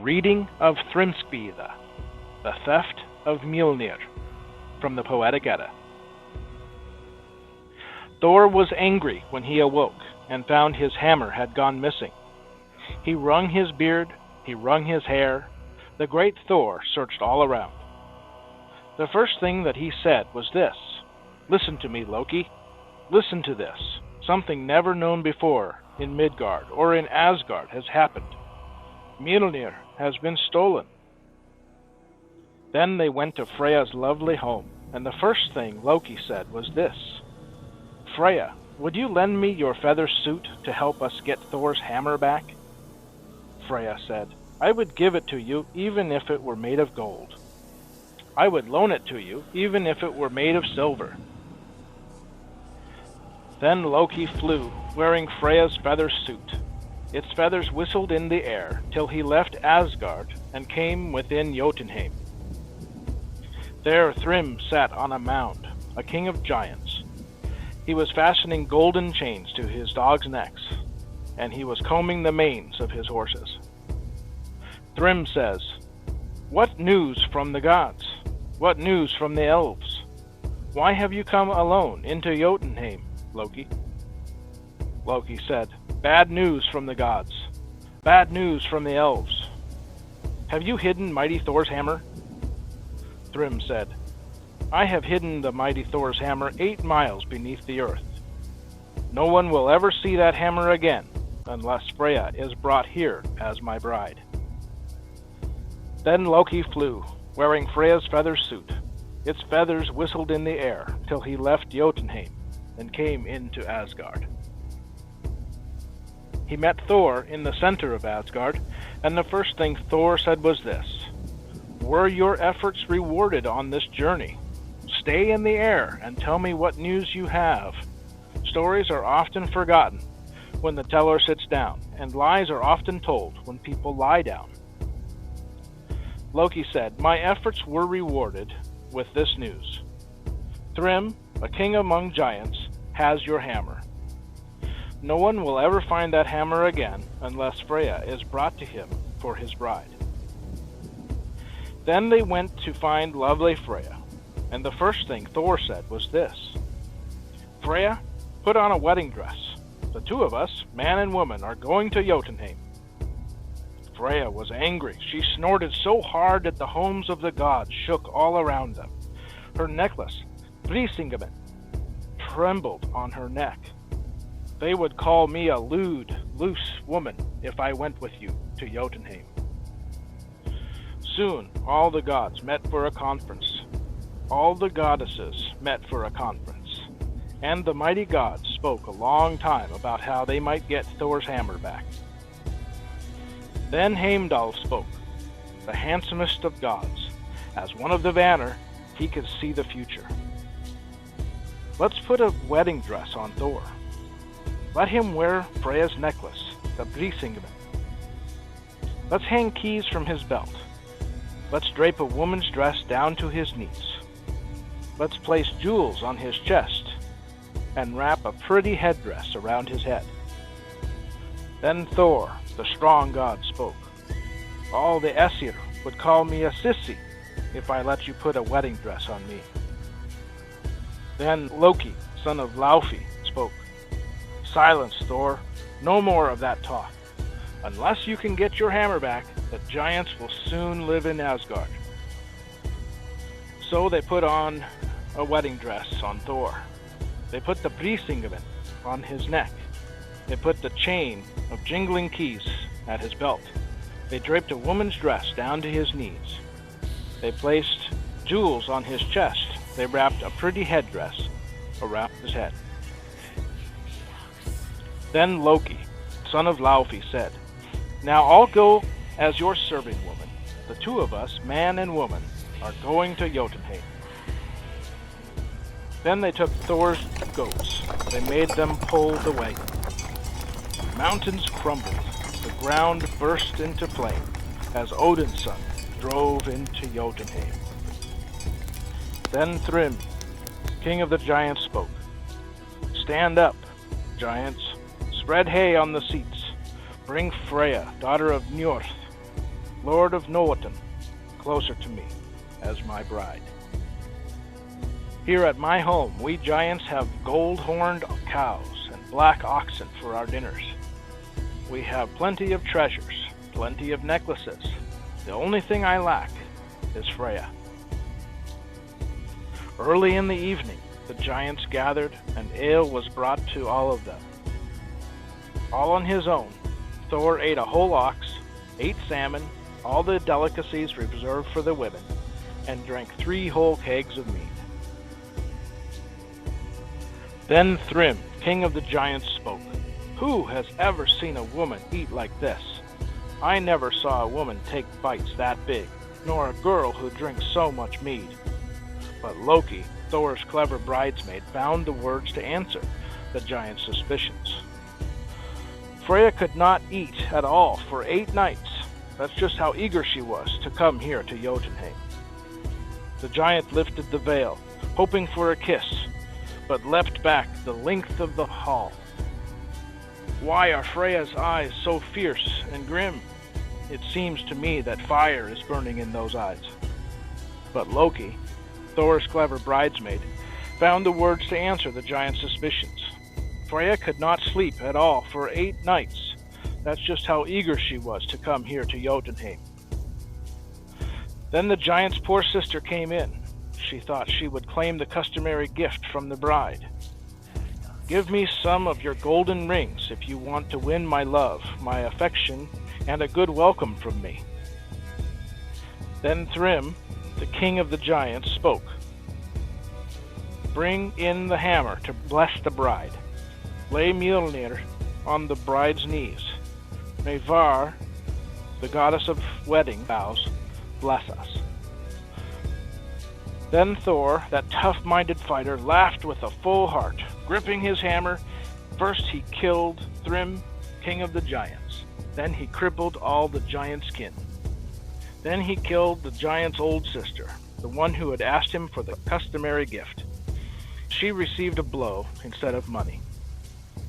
reading of Thrimskvida, The Theft of Mjolnir, from the Poetic Edda. Thor was angry when he awoke and found his hammer had gone missing. He wrung his beard, he wrung his hair. The great Thor searched all around. The first thing that he said was this: "Listen to me, Loki. Listen to this. Something never known before in Midgard or in Asgard has happened. Mjolnir has been stolen." Then they went to Freya's lovely home, and the first thing Loki said was this: "Freya, would you lend me your feather suit to help us get Thor's hammer back?" Freya said, "I would give it to you even if it were made of gold. I would loan it to you even if it were made of silver." Then Loki flew, wearing Freya's feather suit. Its feathers whistled in the air till he left Asgard and came within Jotunheim. There Thrym sat on a mound, a king of giants. He was fastening golden chains to his dogs' necks, and he was combing the manes of his horses. Thrym says, "What news from the gods? What news from the elves? Why have you come alone into Jotunheim, Loki?" Loki said, "Bad news from the gods. Bad news from the elves. Have you hidden mighty Thor's hammer?" Thrym said, "I have hidden the mighty Thor's hammer 8 miles beneath the earth. No one will ever see that hammer again unless Freya is brought here as my bride." Then Loki flew, wearing Freya's feather suit. Its feathers whistled in the air till he left Jotunheim and came into Asgard. He met Thor in the center of Asgard, and the first thing Thor said was this: "Were your efforts rewarded on this journey? Stay in the air and tell me what news you have. Stories are often forgotten when the teller sits down, and lies are often told when people lie down." Loki said, "My efforts were rewarded with this news. Thrym, a king among giants, has your hammer. No one will ever find that hammer again unless Freya is brought to him for his bride." Then they went to find lovely Freya, and the first thing Thor said was this: "Freya, put on a wedding dress. The 2 of us, man and woman, are going to Jotunheim." Freya was angry. She snorted so hard that the homes of the gods shook all around them. Her necklace, Brisingamen, trembled on her neck. "They would call me a lewd, loose woman if I went with you to Jotunheim." Soon all the gods met for a conference. All the goddesses met for a conference. And the mighty gods spoke a long time about how they might get Thor's hammer back. Then Heimdall spoke, the handsomest of gods. As one of the Vanir, he could see the future. "Let's put a wedding dress on Thor. Let him wear Freya's necklace, the Brisingamen. Let's hang keys from his belt. Let's drape a woman's dress down to his knees. Let's place jewels on his chest and wrap a pretty headdress around his head." Then Thor, the strong god, spoke. "All the Aesir would call me a sissy if I let you put a wedding dress on me." Then Loki, son of Laufey, spoke. "Silence, Thor. No more of that talk. Unless you can get your hammer back, the giants will soon live in Asgard." So they put on a wedding dress on Thor. They put the Brisingamen on his neck. They put the chain of jingling keys at his belt. They draped a woman's dress down to his knees. They placed jewels on his chest. They wrapped a pretty headdress around his head. Then Loki, son of Laufey, said, "Now I'll go as your serving woman. The 2 of us, man and woman, are going to Jotunheim." Then they took Thor's goats. They made them pull the wagon. Mountains crumbled. The ground burst into flame as Odin's son drove into Jotunheim. Then Thrym, king of the giants, spoke. "Stand up, giants. Spread hay on the seats. Bring Freya, daughter of Njord. Lord of Noaton, closer to me as my bride. Here at my home, we giants have gold-horned cows and black oxen for our dinners. We have plenty of treasures, plenty of necklaces. The only thing I lack is Freya. Early in the evening, the giants gathered, and ale was brought to all of them. All on his own, Thor ate a whole ox, ate salmon, all the delicacies reserved for the women, and drank 3 whole kegs of mead. Then Thrym, king of the giants, spoke. Who has ever seen a woman eat like this? I never saw a woman take bites that big, nor a girl who drinks so much mead. But Loki, Thor's clever bridesmaid, found the words to answer the giant's suspicions. Freya could not eat at all for 8 nights. That's just how eager she was to come here to Jotunheim. The giant lifted the veil, hoping for a kiss, but leapt back the length of the hall. Why are Freya's eyes so fierce and grim? It seems to me that fire is burning in those eyes. But Loki, Thor's clever bridesmaid, found the words to answer the giant's suspicions. Freya could not sleep at all for 8 nights. That's just how eager she was to come here to Jotunheim. Then the giant's poor sister came in. She thought she would claim the customary gift from the bride. Give me some of your golden rings if you want to win my love, my affection, and a good welcome from me. Then Thrym, the king of the giants, spoke. Bring in the hammer to bless the bride. Lay Mjolnir on the bride's knees. May Var, the goddess of wedding vows, bless us. Then Thor, that tough-minded fighter, laughed with a full heart. Gripping his hammer, first he killed Thrym, king of the giants. Then he crippled all the giants' kin. Then he killed the giant's old sister, the one who had asked him for the customary gift. She received a blow instead of money,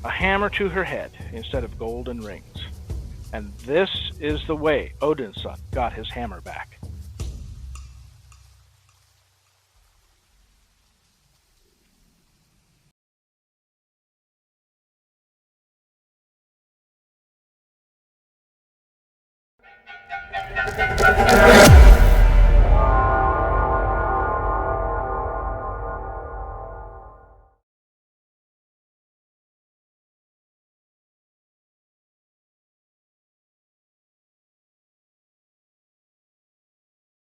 a hammer to her head instead of gold and rings. And this is the way Odin's son got his hammer back.